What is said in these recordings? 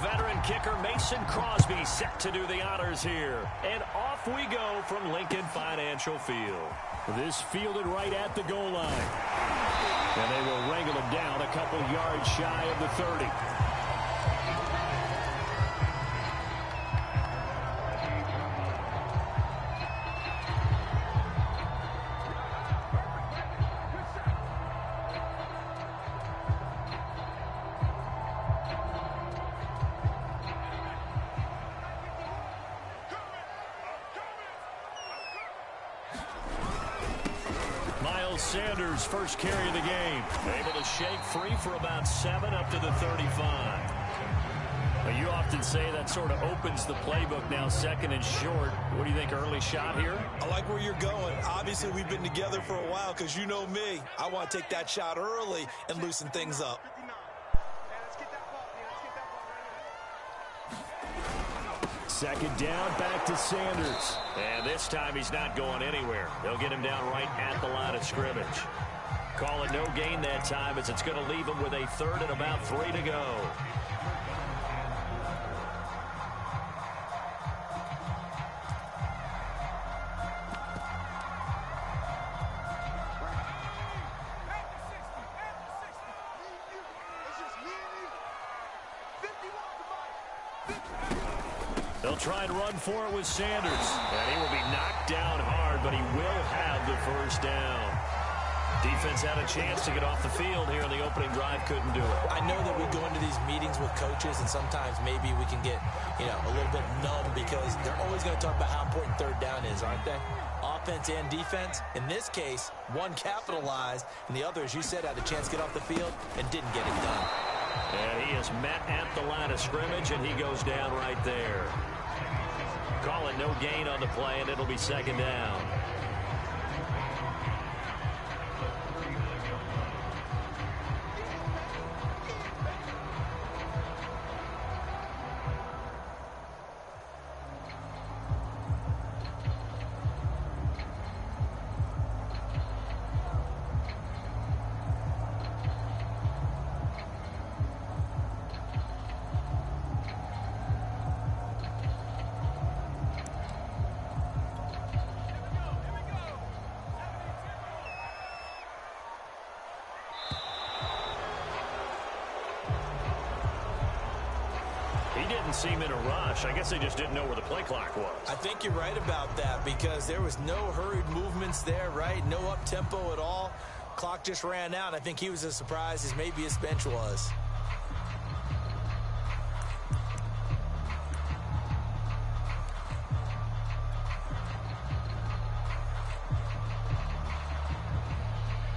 veteran kicker Mason Crosby set to do the honors here. And off we go from Lincoln Financial Field. This fielded right at the goal line. And they will wrangle him down a couple yards shy of the 30. Sanders' first carry of the game. Able to shake free for about 7 up to the 35. Well, you often say that sort of opens the playbook now, second and short. What do you think, early shot here? I like where you're going. Obviously, we've been together for a while because you know me. I want to take that shot early and loosen things up. Second down, back to Sanders. And this time he's not going anywhere. They'll get him down right at the line of scrimmage. Call it no gain that time as it's going to leave him with a 3rd and about 3 to go. They'll try and run for it with Sanders. And he will be knocked down hard, but he will have the first down. Defense had a chance to get off the field here in the opening drive. Couldn't do it. I know that we go into these meetings with coaches, and sometimes maybe we can get, a little bit numb because they're always going to talk about how important 3rd down is, aren't they? Offense and defense. In this case, one capitalized, and the other, as you said, had a chance to get off the field and didn't get it done. And he is met at the line of scrimmage, and he goes down right there. Call it no gain on the play, and it'll be 2nd down. Seem in a rush. I guess they just didn't know where the play clock was. I think you're right about that because there was no hurried movements there, right? No up-tempo at all. Clock just ran out. I think he was as surprised as maybe his bench was.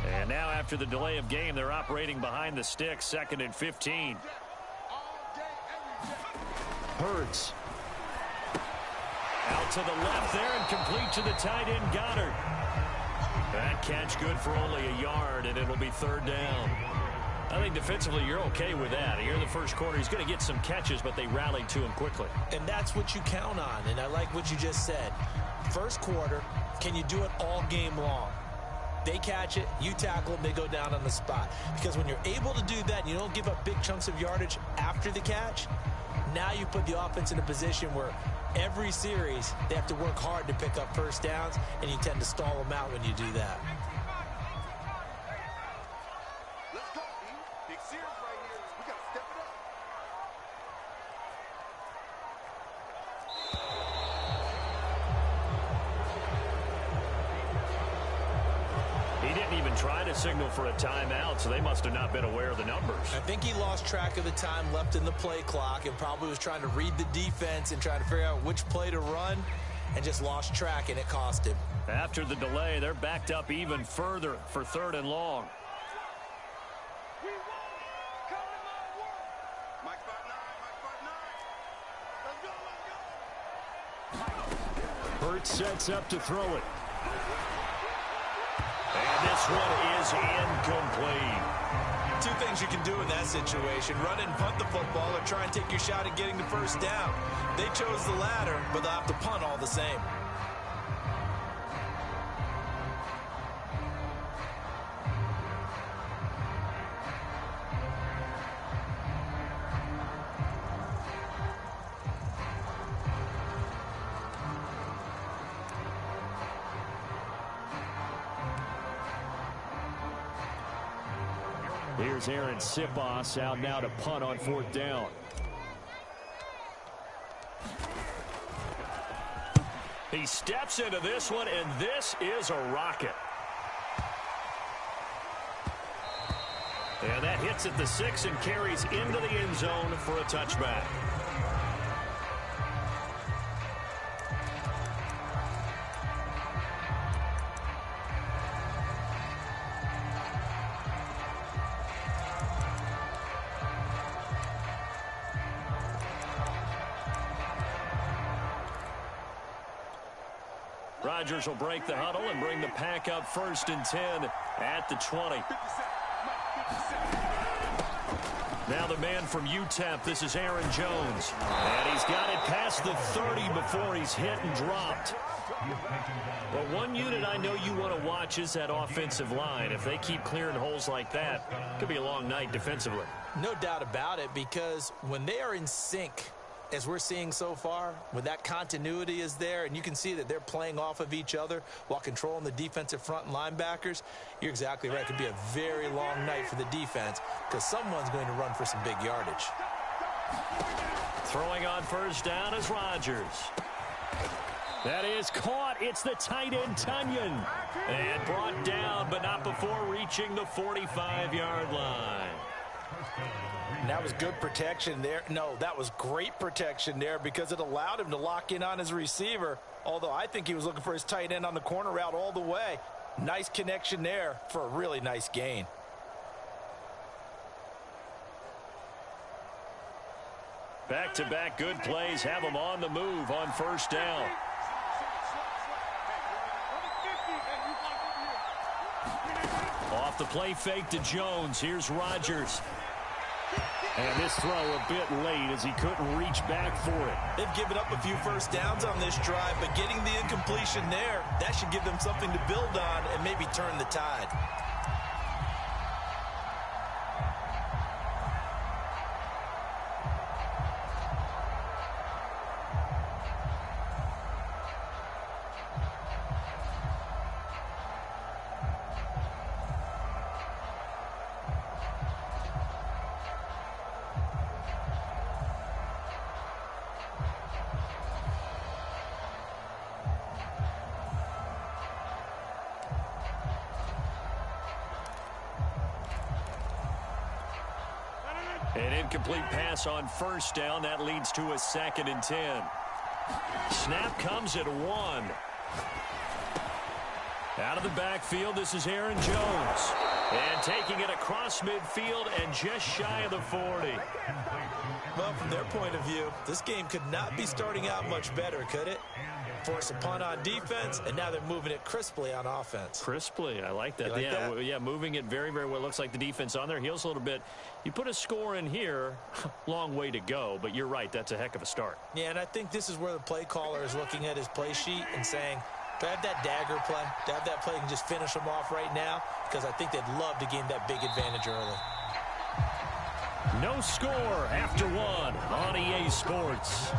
And now after the delay of game, they're operating behind the sticks, 2nd and 15. Hurts. Out to the left there and complete to the tight end, Goddard. That catch good for only a yard, and it'll be 3rd down. I think defensively you're okay with that. Here in the first quarter, he's going to get some catches, but they rallied to him quickly. And that's what you count on, and I like what you just said. First quarter, can you do it all game long? They catch it, you tackle them, they go down on the spot. Because when you're able to do that and you don't give up big chunks of yardage after the catch, now you put the offense in a position where every series they have to work hard to pick up first downs, and you tend to stall them out when you do that. Let's go, E. Big series right here. We got to step it up. He didn't even try to signal for a timeout, so they must have not been aware of the numbers. I think he lost track of the time left in the play clock and probably was trying to read the defense and trying to figure out which play to run and just lost track, and it cost him. After the delay, they're backed up even further for 3rd and long. Hurts sets up to throw it. And this one is incomplete. Two things you can do in that situation: run and punt the football, or try and take your shot at getting the first down. They chose the latter, but they'll have to punt all the same. Here's Aaron Sipos out now to punt on 4th down. He steps into this one, and this is a rocket. And that hits at the 6 and carries into the end zone for a touchback. Rodgers will break the huddle and bring the pack up 1st and 10 at the 20. Now the man from UTEP, this is Aaron Jones. And he's got it past the 30 before he's hit and dropped. But one unit I know you want to watch is that offensive line. If they keep clearing holes like that, it could be a long night defensively. No doubt about it, because when they are in sync, as we're seeing so far, when that continuity is there and you can see that they're playing off of each other while controlling the defensive front and linebackers, you're exactly right. It could be a very long night for the defense because someone's going to run for some big yardage. Throwing on 1st down is Rodgers. That is caught. It's the tight end, Tunyon. And brought down, but not before reaching the 45-yard line. And that was good protection there. No, that was great protection there because it allowed him to lock in on his receiver, although I think he was looking for his tight end on the corner route all the way. Nice connection there for a really nice gain. Back-to-back good plays have them on the move on 1st down. Off the play fake to Jones. Here's Rodgers. And this throw a bit late as he couldn't reach back for it. They've given up a few 1st downs on this drive, but getting the incompletion there, that should give them something to build on and maybe turn the tide. An incomplete pass on 1st down. That leads to a 2nd and 10. Snap comes at 1. Out of the backfield, this is Aaron Jones. And taking it across midfield and just shy of the 40. Well, from their point of view, this game could not be starting out much better, could it? Force a punt on defense, and now they're moving it crisply on offense. Crisply, I like that. You like that? Yeah, moving it very, very well. Looks like the defense on their heels a little bit. You put a score in here, long way to go, but you're right, that's a heck of a start. Yeah, and I think this is where the play caller is looking at his play sheet and saying, do I have that dagger play? Do I have that play and just finish them off right now? Because I think they'd love to gain that big advantage early. No score after 1 on EA Sports.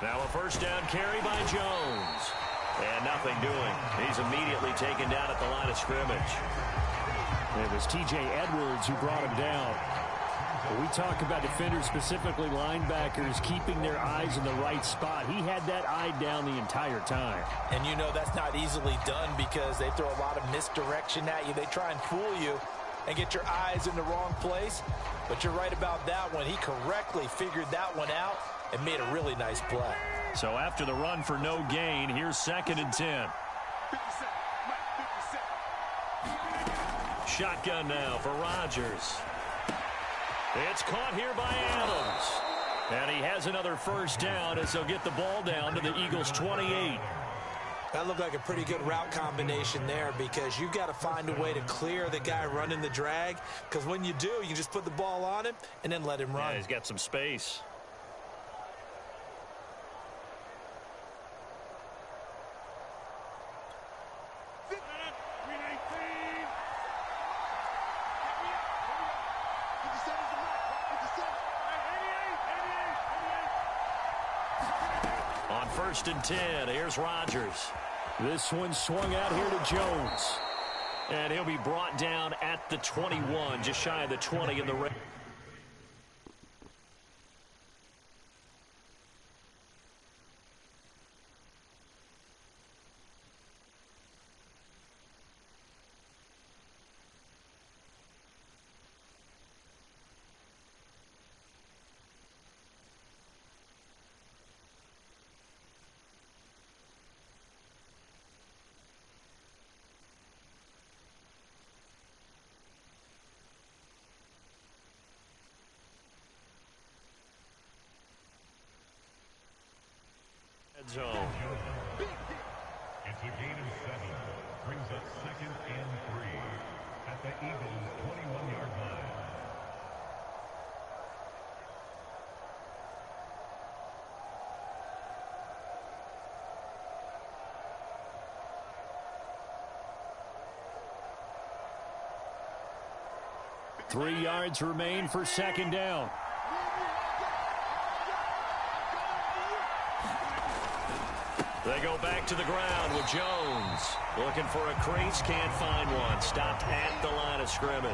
Now a 1st down carry by Jones. And nothing doing. He's immediately taken down at the line of scrimmage. It was T.J. Edwards who brought him down. When we talk about defenders, specifically linebackers, keeping their eyes in the right spot, he had that eye down the entire time. And you know that's not easily done because they throw a lot of misdirection at you. They try and fool you and get your eyes in the wrong place. But you're right about that one. He correctly figured that one out and made a really nice play. So after the run for no gain, here's 2nd and 10. Shotgun now for Rodgers. It's caught here by Adams. And he has another 1st down as they'll get the ball down to the Eagles' 28. That looked like a pretty good route combination there because you've got to find a way to clear the guy running the drag, because when you do, you just put the ball on him and then let him run. Yeah, he's got some space. On 1st and 10, here's Rodgers. This one swung out here to Jones. And he'll be brought down at the 21, just shy of the 20 in the red. Zone. It's a gain of 7. Brings up 2nd and 3 at the Eagles' 21-yard line. Three yards remain for 2nd down. They go back to the ground with Jones. Looking for a crease, can't find one. Stopped at the line of scrimmage.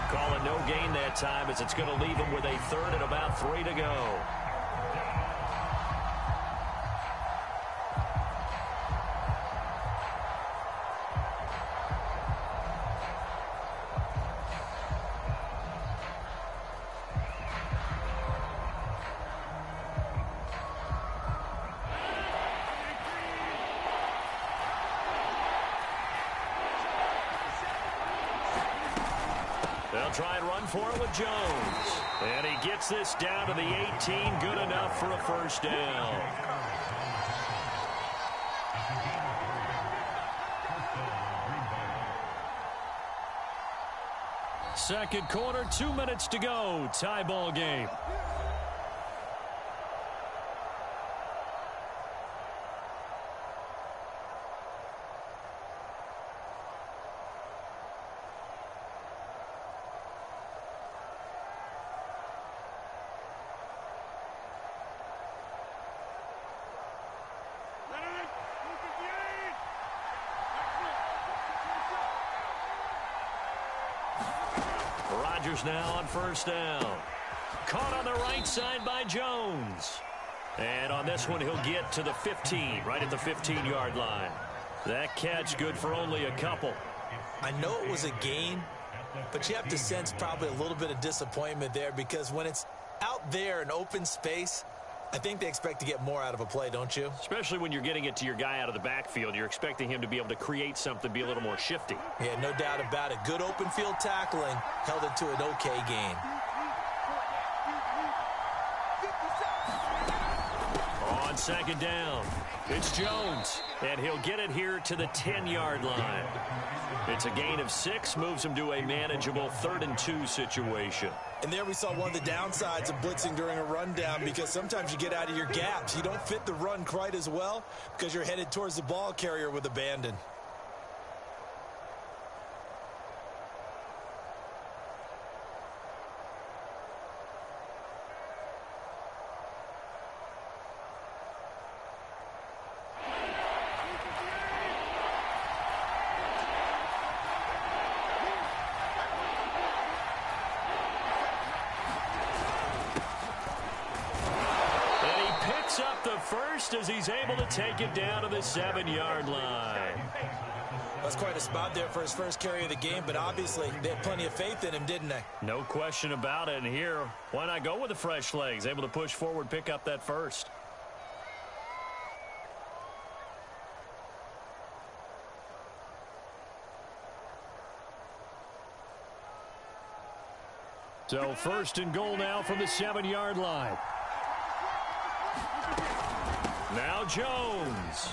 Calling no gain that time as it's going to leave him with a 3rd and about 3 to go. They'll try and run for it with Jones. And he gets this down to the 18. Good enough for a 1st down. Second quarter, 2 minutes to go. Tie ball game. Rodgers now on 1st down. Caught on the right side by Jones. And on this one, he'll get to the 15, right at the 15-yard line. That catch good for only a couple. I know it was a gain, but you have to sense probably a little bit of disappointment there because when it's out there in open space, I think they expect to get more out of a play, don't you? Especially when you're getting it to your guy out of the backfield. You're expecting him to be able to create something, be a little more shifty. Yeah, no doubt about it. Good open field tackling held it to an okay gain. On 2nd down, it's Jones, and he'll get it here to the 10-yard line. It's a gain of 6, moves him to a manageable 3rd and 2 situation. And there we saw one of the downsides of blitzing during a rundown because sometimes you get out of your gaps. You don't fit the run quite as well because you're headed towards the ball carrier with abandon. Up the 1st as he's able to take it down to the 7-yard line. That's quite a spot there for his first carry of the game, but obviously they had plenty of faith in him, didn't they? No question about it. And here, why not go with the fresh legs? Able to push forward, pick up that 1st. So 1st and goal now from the 7-yard line. Now Jones.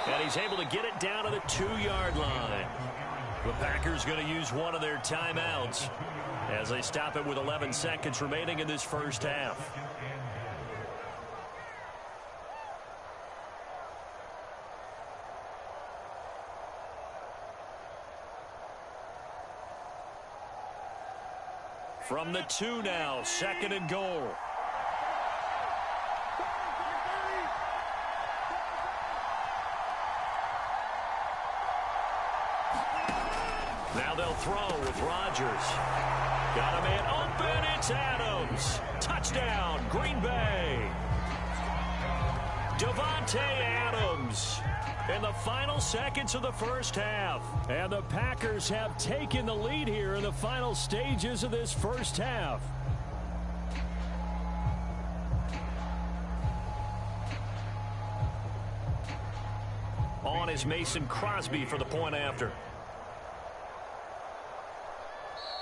And he's able to get it down to the 2-yard line. The Packers going to use one of their timeouts as they stop it with 11 seconds remaining in this first half. From the 2 now, 2nd and goal. Now they'll throw with Rodgers. Got a man open, it's Adams. Touchdown, Green Bay. Davante Adams in the final seconds of the first half. And the Packers have taken the lead here in the final stages of this first half. On is Mason Crosby for the point after.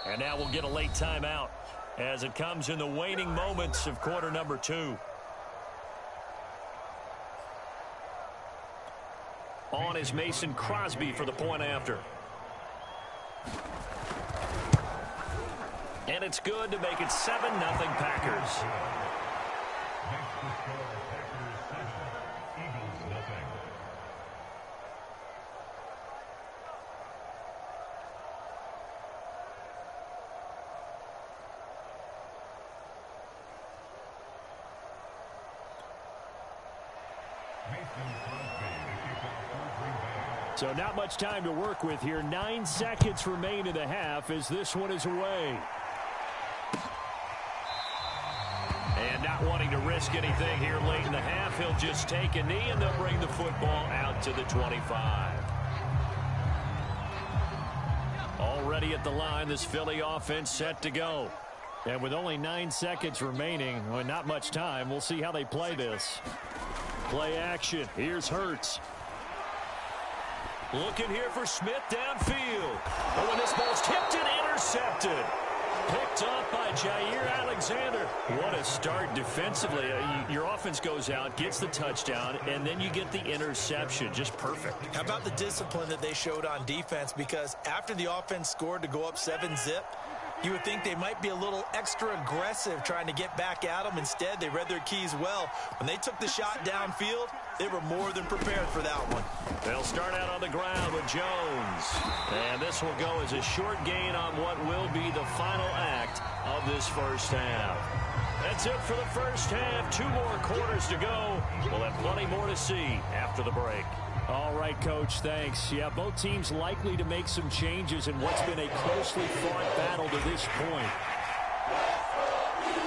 And now we'll get a late timeout as it comes in the waning moments of quarter number 2. On is Mason Crosby for the point after. And it's good to make it 7-0 Packers. So not much time to work with here. 9 seconds remain in the half as this one is away. And not wanting to risk anything here late in the half, he'll just take a knee and they'll bring the football out to the 25. Already at the line, this Philly offense set to go. And with only 9 seconds remaining, well, not much time, we'll see how they play this. Play action. Here's Hurts. Looking here for Smith downfield. Oh, and this ball's tipped and intercepted. Picked up by Jair Alexander. What a start defensively. Your offense goes out, gets the touchdown, and then you get the interception. Just perfect. How about the discipline that they showed on defense? Because after the offense scored to go up 7-zip, you would think they might be a little extra aggressive trying to get back at them. Instead, they read their keys well. When they took the shot downfield, they were more than prepared for that one. They'll start out on the ground with Jones. And this will go as a short gain on what will be the final act of this first half. That's it for the first half. 2 more quarters to go. We'll have plenty more to see after the break. All right, Coach, thanks. Yeah, both teams likely to make some changes in what's been a closely fought battle to this point.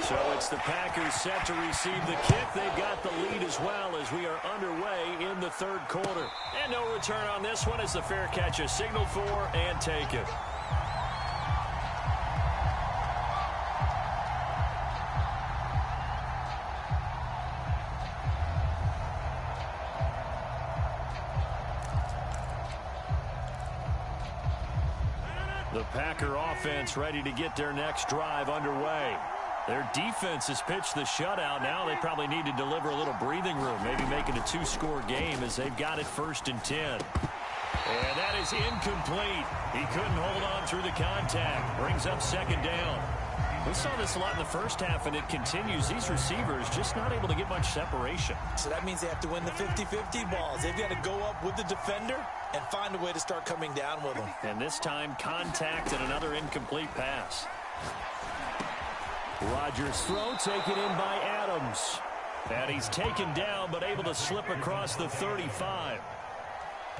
So it's the Packers set to receive the kick. They've got the lead as well as we are underway in the third quarter. And no return on this one as the fair catch is signaled for and taken. The Packer offense ready to get their next drive underway. Their defense has pitched the shutout. Now they probably need to deliver a little breathing room, maybe make it a 2-score game as they've got it 1st and 10. And that is incomplete. He couldn't hold on through the contact. Brings up 2nd down. We saw this a lot in the first half, and it continues. These receivers just not able to get much separation. So that means they have to win the 50-50 balls. They've got to go up with the defender and find a way to start coming down with them. And this time, contact and another incomplete pass. Rodgers' throw taken in by Adams. And he's taken down, but able to slip across the 35.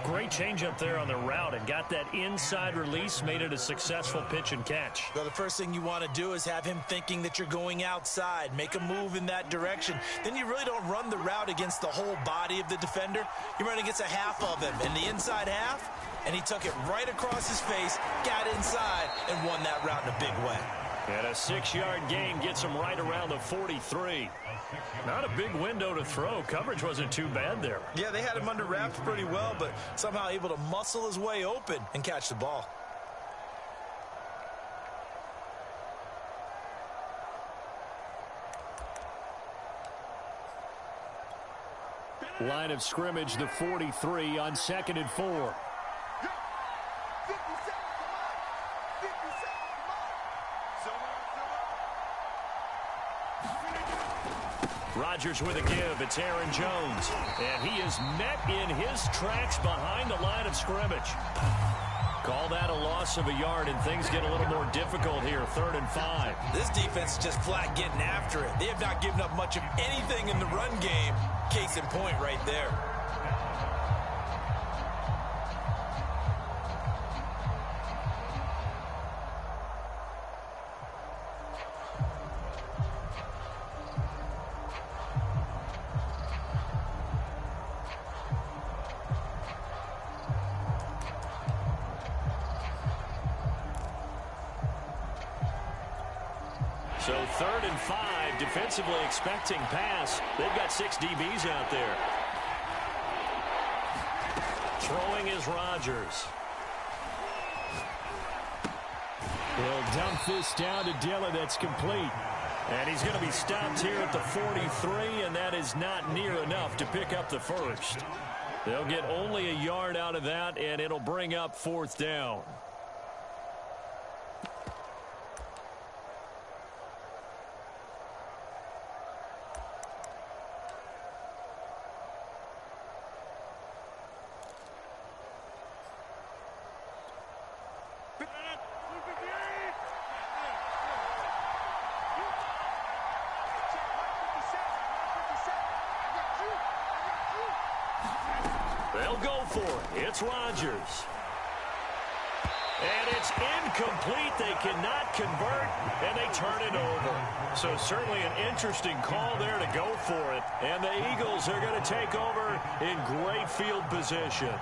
Great change up there on the route and got that inside release, made it a successful pitch and catch. Well, the first thing you want to do is have him thinking that you're going outside, make a move in that direction. Then you really don't run the route against the whole body of the defender. You run against a half of him in the inside half, and he took it right across his face, got inside, and won that route in a big way. And a 6-yard gain gets him right around the 43. Not a big window to throw. Coverage wasn't too bad there. Yeah, they had him under wraps pretty well, but somehow able to muscle his way open and catch the ball. Line of scrimmage, the 43 on 2nd and 4. 50 seconds, come on. 50 seconds, come on. Rodgers with a give. It's Aaron Jones. And he is met in his tracks behind the line of scrimmage. Call that a loss of a yard, and things get a little more difficult here. 3rd and 5. This defense is just flat getting after it. They have not given up much of anything in the run game. Case in point right there. So 3rd and 5, defensively expecting pass. They've got 6 DBs out there. Throwing is Rodgers. He'll dump this down to Dillon. That's complete. And he's going to be stopped here at the 43, and that is not near enough to pick up the first. They'll get only a yard out of that, and it'll bring up 4th down. They'll go for it. It's Rodgers. And it's incomplete. They cannot convert, and they turn it over. So certainly an interesting call there to go for it. And the Eagles are going to take over in great field position.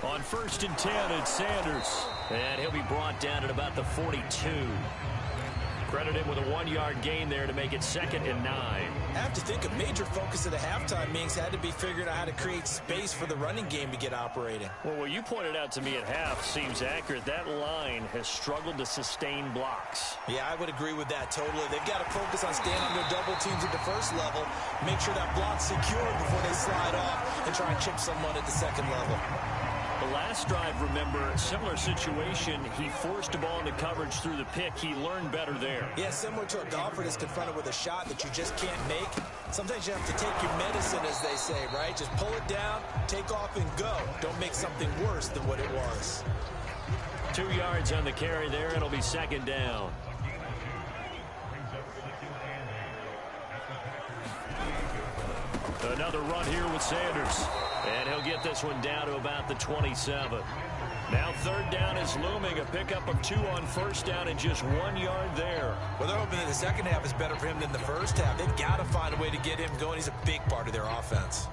On 1st and 10, it's Sanders. And he'll be brought down at about the 42. Credit him with a 1-yard gain there to make it 2nd and 9. I have to think a major focus of the halftime meetings had to be figuring out how to create space for the running game to get operating. Well, what you pointed out to me at half seems accurate. That line has struggled to sustain blocks. Yeah, I would agree with that totally. They've got to focus on staying under double teams at the first level, make sure that block's secure before they slide off, and try and chip someone at the 2nd level. The last drive, remember, similar situation. He forced a ball into coverage through the pick. He learned better there. Yeah, similar to a golfer that's confronted with a shot that you just can't make. Sometimes you have to take your medicine, as they say, right? Just pull it down, take off, and go. Don't make something worse than what it was. 2 yards on the carry there. It'll be 2nd down. Another run here with Sanders. And he'll get this one down to about the 27. Now 3rd down is looming. A pickup of 2 on 1st down and just 1 yard there. Well, they're hoping that the second half is better for him than the first half. They've got to find a way to get him going. He's a big part of their offense.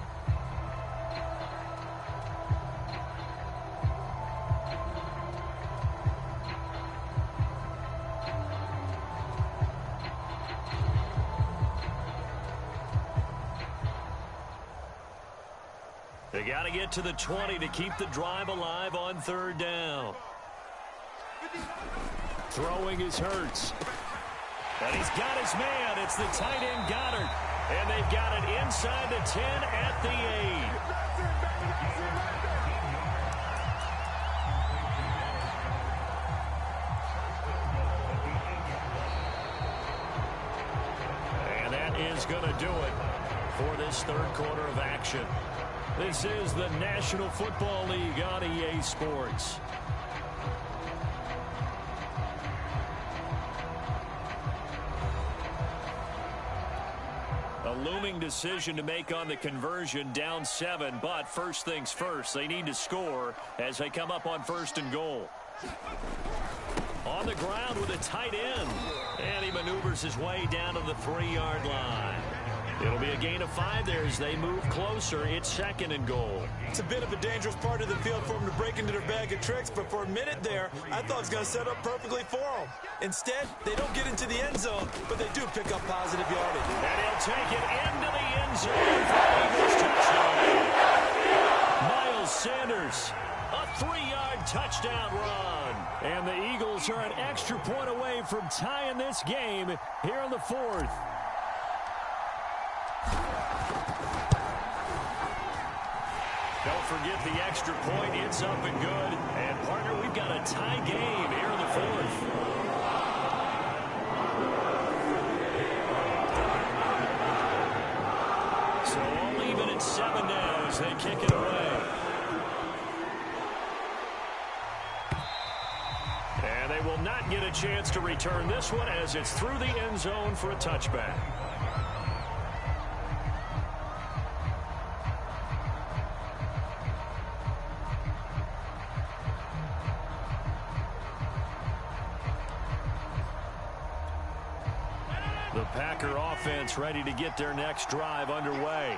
They got to get to the 20 to keep the drive alive on 3rd down. Throwing is Hurts. And he's got his man. It's the tight end Goddard. And they've got it inside the 10 at the 8. And that is going to do it for this 3rd quarter of action. This is the National Football League on EA Sports. A looming decision to make on the conversion, down 7, but first things first, they need to score as they come up on 1st and goal. On the ground with a tight end, and he maneuvers his way down to the 3-yard line. It'll be a gain of 5 there as they move closer. It's 2nd and goal. It's a bit of a dangerous part of the field for them to break into their bag of tricks, but for a minute there, I thought it was going to set up perfectly for them. Instead, they don't get into the end zone, but they do pick up positive yardage. And he'll take it into the end zone for Eagles touchdown. Miles Sanders. A 3-yard touchdown run. And the Eagles are an extra point away from tying this game here in the fourth. Don't forget the extra point. It's up and good. And, partner, we've got a tie game here in the fourth. So all even at 7 now as they kick it away. And they will not get a chance to return this one as it's through the end zone for a touchback. The Packer offense ready to get their next drive underway.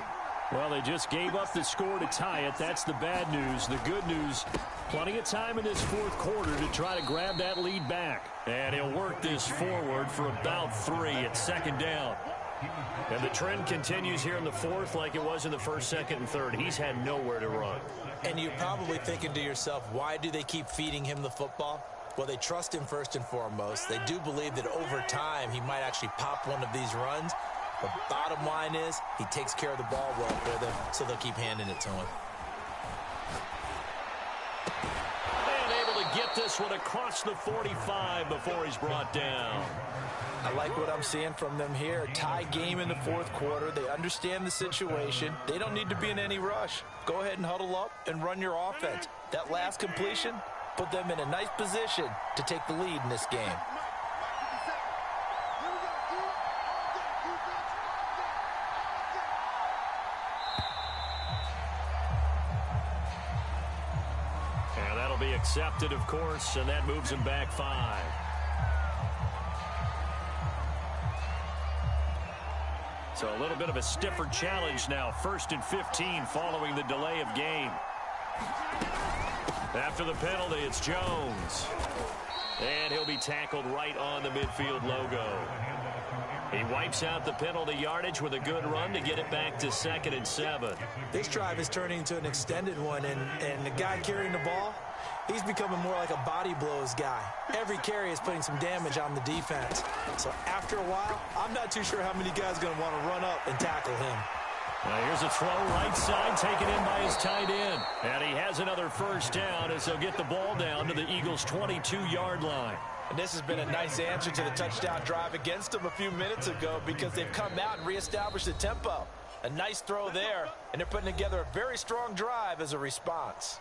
Well, they just gave up the score to tie it. That's the bad news. The good news, plenty of time in this fourth quarter to try to grab that lead back. And he'll work this forward for about 3 at second down. And the trend continues here in the fourth like it was in the first, second, and third. He's had nowhere to run. And you're probably thinking to yourself, why do they keep feeding him the football? Well, they trust him first and foremost. They do believe that over time he might actually pop one of these runs. But bottom line is he takes care of the ball well for them, so they'll keep handing it to him. And able to get this one across the 45 before he's brought down. I like what I'm seeing from them here. Tie game in the fourth quarter. They understand the situation. They don't need to be in any rush. Go ahead and huddle up and run your offense. That last completion put them in a nice position to take the lead in this game. And that'll be accepted, of course, and that moves him back 5. So a little bit of a stiffer challenge now. 1st and 15 following the delay of game. After the penalty, it's Jones. And he'll be tackled right on the midfield logo. He wipes out the penalty yardage with a good run to get it back to 2nd and 7. This drive is turning into an extended one, and the guy carrying the ball, he's becoming more like a body blows guy. Every carry is putting some damage on the defense. So after a while, I'm not too sure how many guys are going to want to run up and tackle him. Now here's a throw right side taken in by his tight end. And he has another first down as they'll get the ball down to the Eagles' 22-yard line. And this has been a nice answer to the touchdown drive against them a few minutes ago because they've come out and reestablished the tempo. A nice throw there, and they're putting together a very strong drive as a response.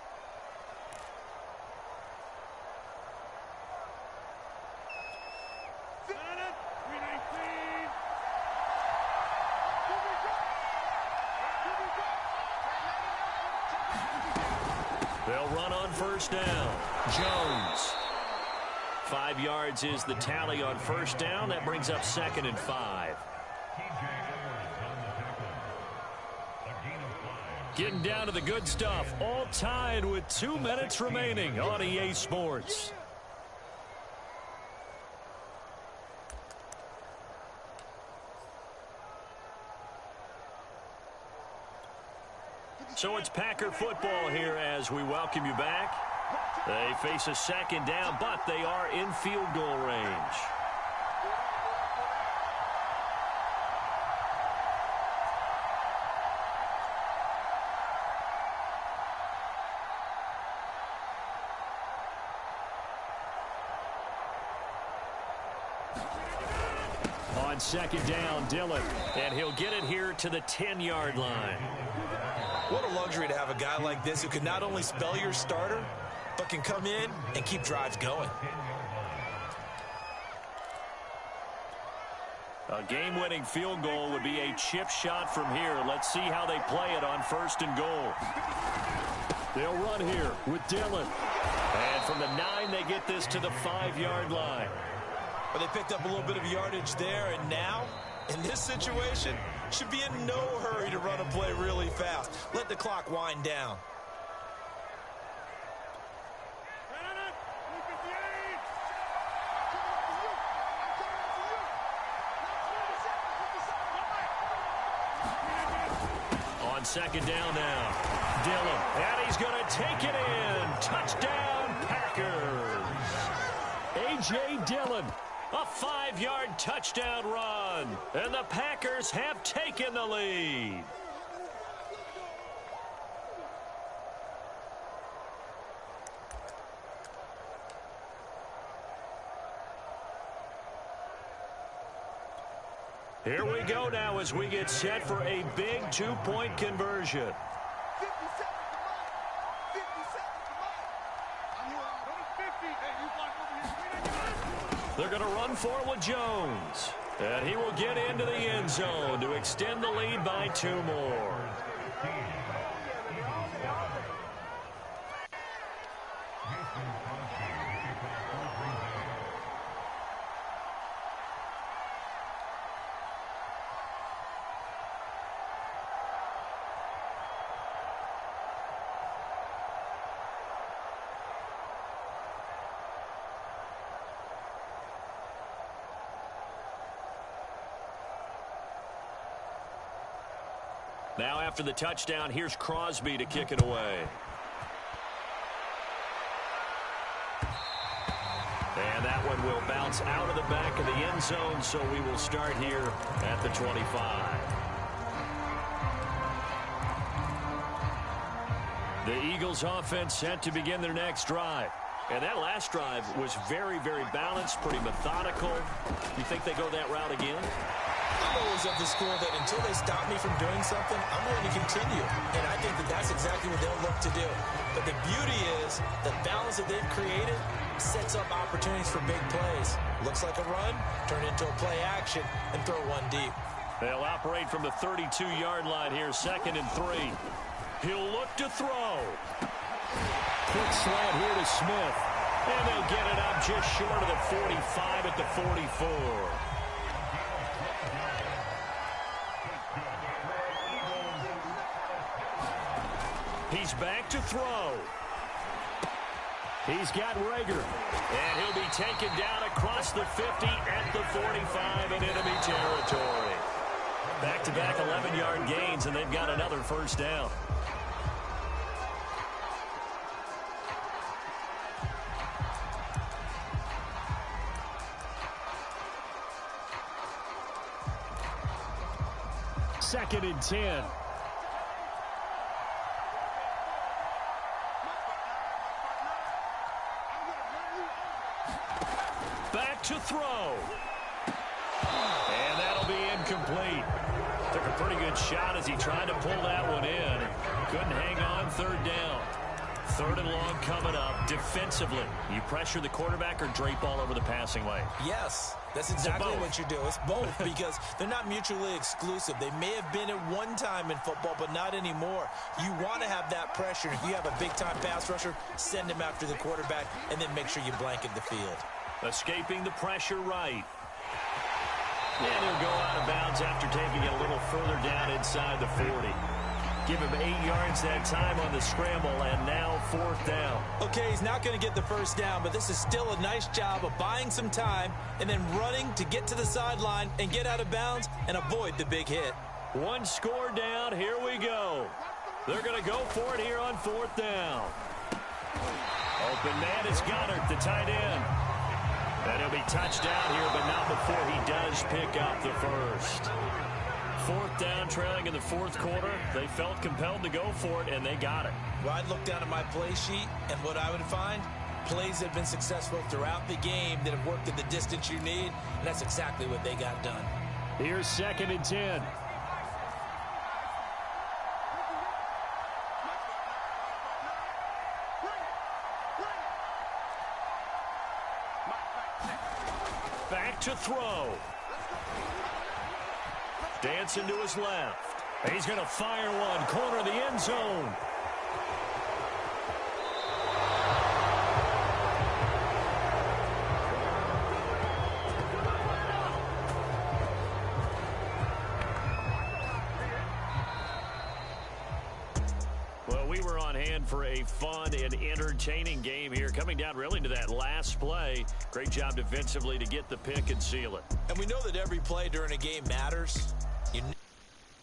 They'll run on first down. Jones. 5 yards is the tally on first down. That brings up 2nd and 5. Getting down to the good stuff. All tied with 2 minutes remaining on EA Sports. So it's Packer football here as we welcome you back. They face a second down, but they are in field goal range. On second down, Dillon, and he'll get it here to the 10-yard line. What a luxury to have a guy like this who can not only spell your starter, but can come in and keep drives going. A game-winning field goal would be a chip shot from here. Let's see how they play it on 1st and goal. They'll run here with Dillon. And from the 9, they get this to the 5-yard line. Well, they picked up a little bit of yardage there, and now, in this situation, should be in no hurry to run a play really fast. Let the clock wind down. On on second down now. Dillon, and he's going to take it in. Touchdown, Packers. A.J. Dillon, a 5-yard touchdown run. And the Packers have taken the lead. Here we go now as we get set for a big 2-point conversion. 50 seconds to mark. 50 seconds to mark. They're going to run for it with Jones. And he will get into the end zone to extend the lead by 2 more. Now after the touchdown, here's Crosby to kick it away. And that one will bounce out of the back of the end zone, so we will start here at the 25. The Eagles offense set to begin their next drive. And that last drive was very, very balanced, pretty methodical. You think they go that route again? I'm always of the school that until they stop me from doing something, I'm going to continue. And I think that that's exactly what they'll look to do. But the beauty is the balance that they've created sets up opportunities for big plays. Looks like a run, turn into a play action, and throw one deep. They'll operate from the 32-yard line here, 2nd and 3. He'll look to throw. Quick slant here to Smith. And they'll get it up just short of the 45 at the 44. He's back to throw. He's got Rager. And he'll be taken down across the 50 at the 45 in enemy territory. Back-to-back 11-yard gains, and they've got another first down. Second and 10. Back to throw. And that'll be incomplete. Took a pretty good shot as he tried to pull that one in. Couldn't hang on, 3rd down. 3rd and long coming up. Defensively, you pressure the quarterback or drape all over the passing lane? Yes, that's exactly what you do. It's both because they're not mutually exclusive. They may have been at one time in football, but not anymore. You want to have that pressure. If you have a big-time pass rusher, send him after the quarterback, and then make sure you blanket the field. Escaping the pressure right. And he'll go out of bounds after taking it a little further down inside the 40. Give him 8 yards that time on the scramble, and now 4th down. Okay, he's not going to get the first down, but this is still a nice job of buying some time and then running to get to the sideline and get out of bounds and avoid the big hit. One score down. Here we go. They're going to go for it here on 4th down. Open man is Goddard, the tight end. And he'll be touched down here, but not before he does pick up the first. 4th down, trailing in the 4th quarter. They felt compelled to go for it, and they got it. Well, I'd look down at my play sheet, and what I would find, plays that have been successful throughout the game that have worked at the distance you need, and that's exactly what they got done. Here's 2nd and 10. Back to throw. Dancing to his left. He's going to fire one. Corner of the end zone. Well, we were on hand for a fun and entertaining game here. Coming down really to that last play. Great job defensively to get the pick and seal it. And we know that every play during a game matters. You